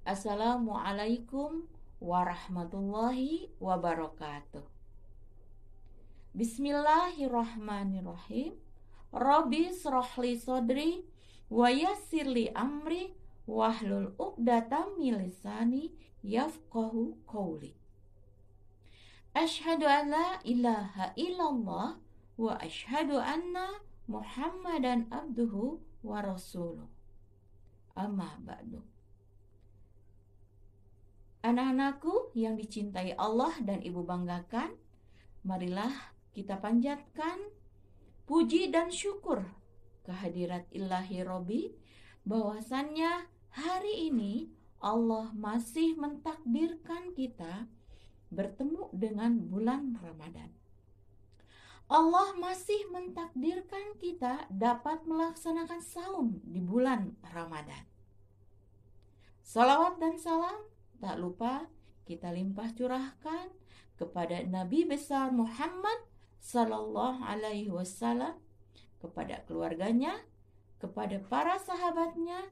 Assalamualaikum warahmatullahi wabarakatuh. Bismillahirrahmanirrahim. Rabbi shrahli sodri wa yassirli amri wahlul 'uqdatam min lisani yafqahu qawli. Asyhadu an la ilaha illallah wa asyhadu anna Muhammadan abduhu wa rasuluh. Amma ba'du. Anak-anakku yang dicintai Allah dan Ibu banggakan, marilah kita panjatkan puji dan syukur kehadirat Ilahi Robbi, bahwasannya hari ini Allah masih mentakdirkan kita bertemu dengan bulan Ramadan. Allah masih mentakdirkan kita dapat melaksanakan saum di bulan Ramadan. Salawat dan salam tak lupa kita limpah curahkan kepada Nabi besar Muhammad sallallahu alaihi wasallam, kepada keluarganya, kepada para sahabatnya,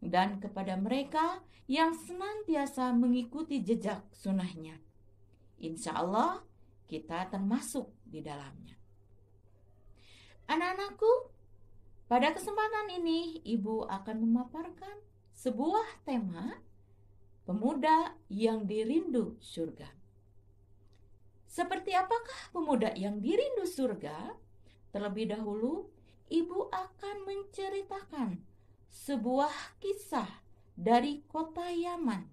dan kepada mereka yang senantiasa mengikuti jejak sunnahnya. Insya Allah kita termasuk di dalamnya. Anak-anakku, pada kesempatan ini Ibu akan memaparkan sebuah tema pemuda yang dirindu surga. Seperti apakah pemuda yang dirindu surga? Terlebih dahulu, Ibu akan menceritakan sebuah kisah dari kota Yaman.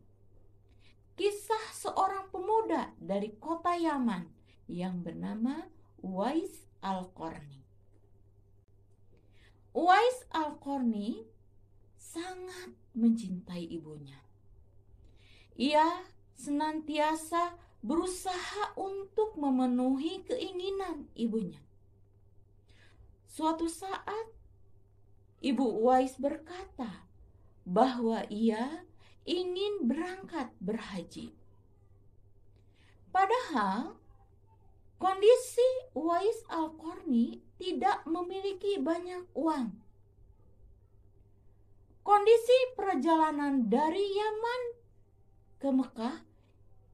Kisah seorang pemuda dari kota Yaman yang bernama Uwais Al-Qarni. Uwais Al-Qarni sangat mencintai ibunya. Ia senantiasa berusaha untuk memenuhi keinginan ibunya. Suatu saat, Ibu Uwais berkata bahwa ia ingin berangkat berhaji. Padahal, kondisi Uwais Al-Qarni tidak memiliki banyak uang. Kondisi perjalanan dari Yaman ke Mekah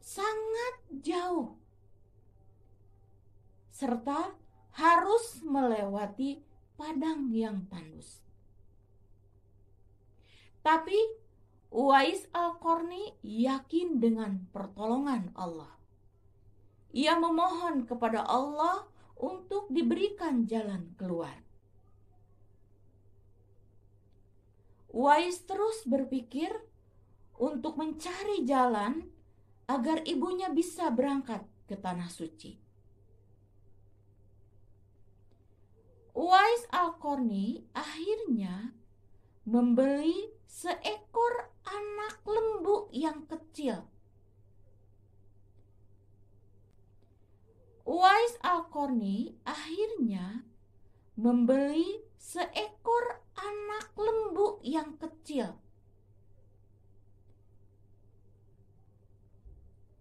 sangat jauh, serta harus melewati padang yang tandus. Tapi Uwais Al-Qarni yakin dengan pertolongan Allah. Ia memohon kepada Allah untuk diberikan jalan keluar. Uwais terus berpikir untuk mencari jalan agar ibunya bisa berangkat ke tanah suci. Uwais Al-Qarni akhirnya membeli seekor anak lembu yang kecil. Uwais Al-Qarni akhirnya membeli seekor anak lembu yang kecil.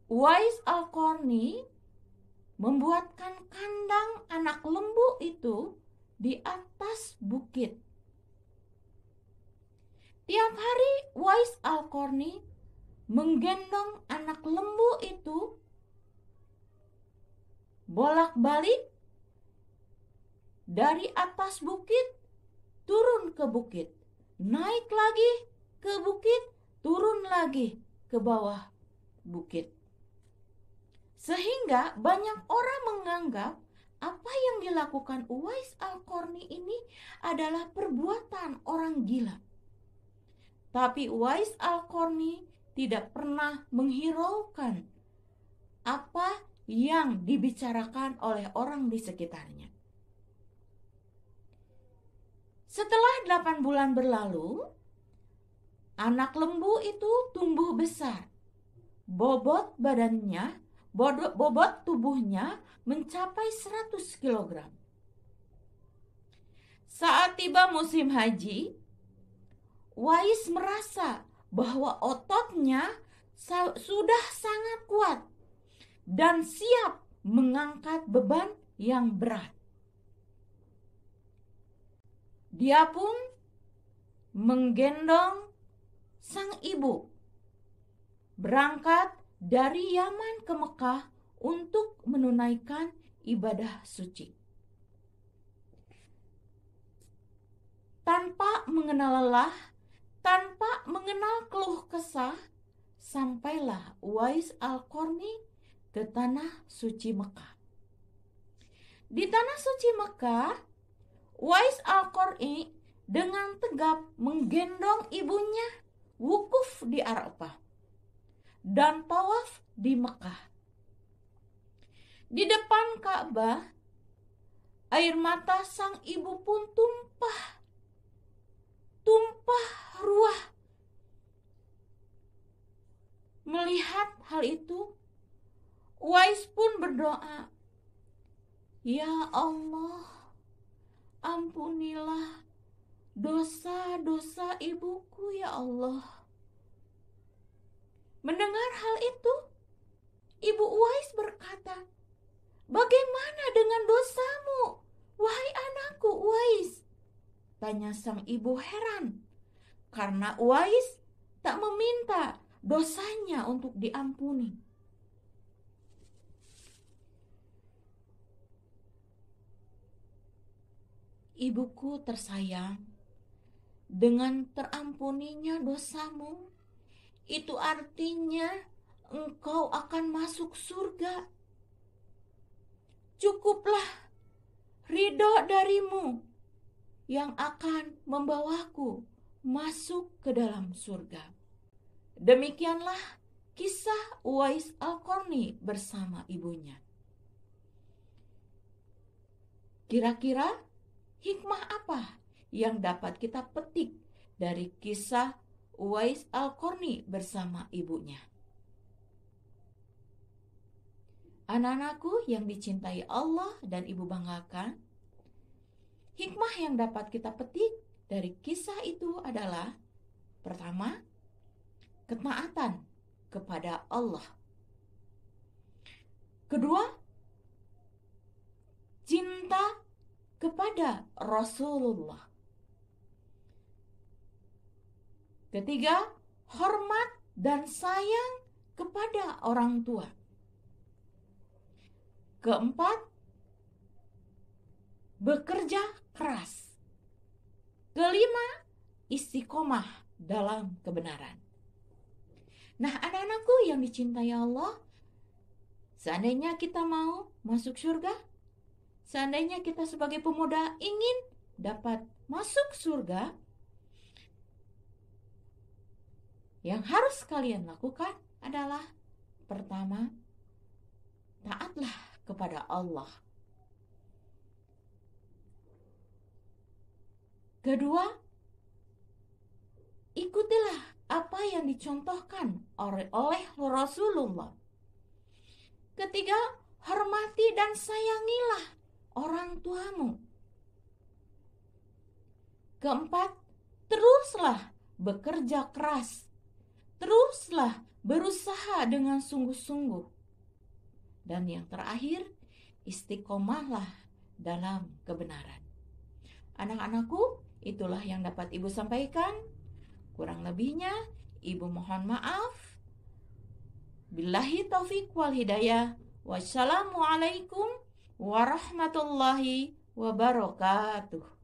Uwais Al-Qarni membuatkan kandang anak lembu itu di atas bukit. Tiap hari Uwais Al-Qarni menggendong anak lembu itu bolak-balik dari atas bukit turun ke bukit, naik lagi ke bukit, turun lagi ke bawah bukit. Sehingga banyak orang menganggap apa yang dilakukan Uwais Al-Qarni ini adalah perbuatan orang gila. Tapi Uwais Al-Qarni tidak pernah menghiraukan apa yang dibicarakan oleh orang di sekitarnya. Setelah 8 bulan berlalu, anak lembu itu tumbuh besar. Bobot tubuhnya mencapai 100 kg. Saat tiba musim haji, Uwais merasa bahwa ototnya sudah sangat kuat dan siap mengangkat beban yang berat. Dia pun menggendong sang ibu berangkat dari Yaman ke Mekah untuk menunaikan ibadah suci. Tanpa mengenal lelah, tanpa mengenal keluh kesah, sampailah Uwais Al-Qarni ke tanah suci Mekah. Di tanah suci Mekah, Uwais Al-Qarni dengan tegap menggendong ibunya wukuf di Arafah dan tawaf di Mekah. Di depan Ka'bah, air mata sang ibu pun tumpah ruah. Melihat hal itu, Uwais pun berdoa, "Ya Allah, ampunilah dosa-dosa ibuku ya Allah." Mendengar hal itu, ibu Uwais berkata, "Bagaimana dengan dosamu, wahai anakku Uwais?" Tanya sang ibu heran, karena Uwais tak meminta dosanya untuk diampuni. "Ibuku tersayang, dengan terampuninya dosamu, itu artinya engkau akan masuk surga. Cukuplah ridho darimu yang akan membawaku masuk ke dalam surga." Demikianlah kisah Uwais Al-Qarni bersama ibunya. Kira-kira hikmah apa yang dapat kita petik dari kisah Uwais Al-Qarni bersama ibunya? Anak-anakku yang dicintai Allah dan ibu banggakan, hikmah yang dapat kita petik dari kisah itu adalah: pertama, ketaatan kepada Allah. Kedua, cinta kepada Rasulullah. Ketiga, hormat dan sayang kepada orang tua. Keempat, bekerja keras. Kelima, istiqomah dalam kebenaran. Nah, anak-anakku yang dicintai Allah, seandainya kita mau masuk surga, seandainya kita sebagai pemuda ingin dapat masuk surga, yang harus kalian lakukan adalah: pertama, taatlah kepada Allah. Kedua, ikutilah apa yang dicontohkan oleh Rasulullah. Ketiga, hormati dan sayangilah orang tuamu. Keempat, teruslah bekerja keras. Teruslah berusaha dengan sungguh-sungguh. Dan yang terakhir, istiqomahlah dalam kebenaran. Anak-anakku, itulah yang dapat Ibu sampaikan. Kurang lebihnya, Ibu mohon maaf. Billahi taufiq wal hidayah. Wassalamualaikum warahmatullahi wabarakatuh.